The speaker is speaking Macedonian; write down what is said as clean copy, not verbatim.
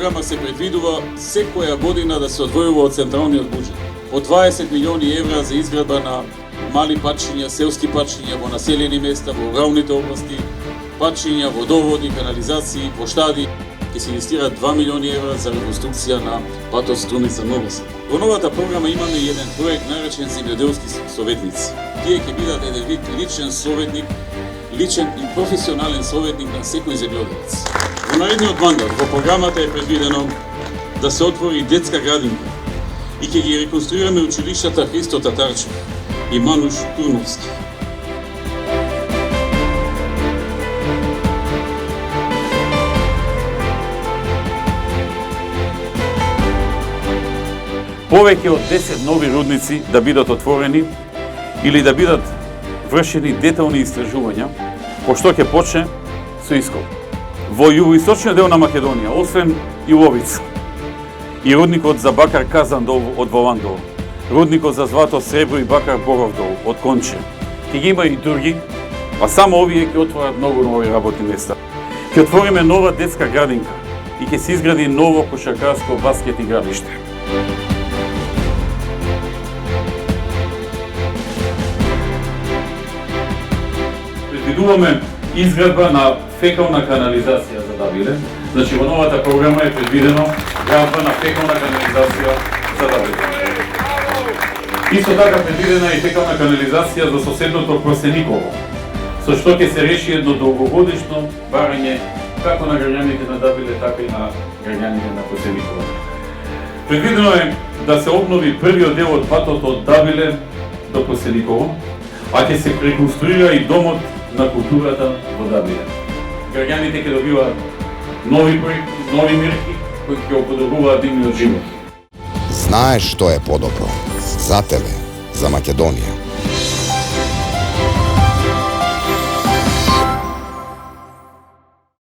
програма се предвидува секоја година да се одвојува од централниот буџет по 20 милиони евра за изградба на мали патшиња, селски патшиња во населени места во руралните области, патшиња, водоводи, канализации, поштади. Ќе се инвестираат 2 милиони евра за реконструкција на патот Струница-Ново Село. Во новата програма имаме еден проект наречен земјоделски советници. Тие ќе бидат еден вид личен советник, личен и професионален советник на секој земјоделец. Во наредниот мандат во програмата е предвидено да се отвори детска градинка и ќе ги реконструираме училиштата Христо Татарчев и Мануш Турновски. Повеќе од 10 нови рудници да бидат отворени или да бидат вршени детални истражувања, пошто ќе почне со ископ. Во југоисточниот дел на Македонија, освен Иловица и рудникот за бакар Казандол од Валандол, рудникот за злато, сребро и бакар Боровдол од Конче, ќе ги има и други, а само овие ќе отворат многу нови работни места. Ќе отвориме нова детска градинка и ќе се изгради ново кошаркарско баскет игралиште. Предвидуваме изградба на фекална канализација за Давиле. Значи, во новата програма е предвидено градба на фекална канализација за Давиле. Исто така предвидена е фекална канализација за соседното Просениково, со што ќе се реши едно долгогодишно барање како на граѓаните на Давиле, така и на граѓаните на Просениково. Предвидено е да се обнови првиот дел од патот од Давиле до Просениково, а ќе се реконструира и домот на културата во Давиле. Граѓаните ќе добиваат нови проекти, нови мерки кои ќе подобруваат нивниот живот. Знаеш што е подобро за тебе, за Македонија.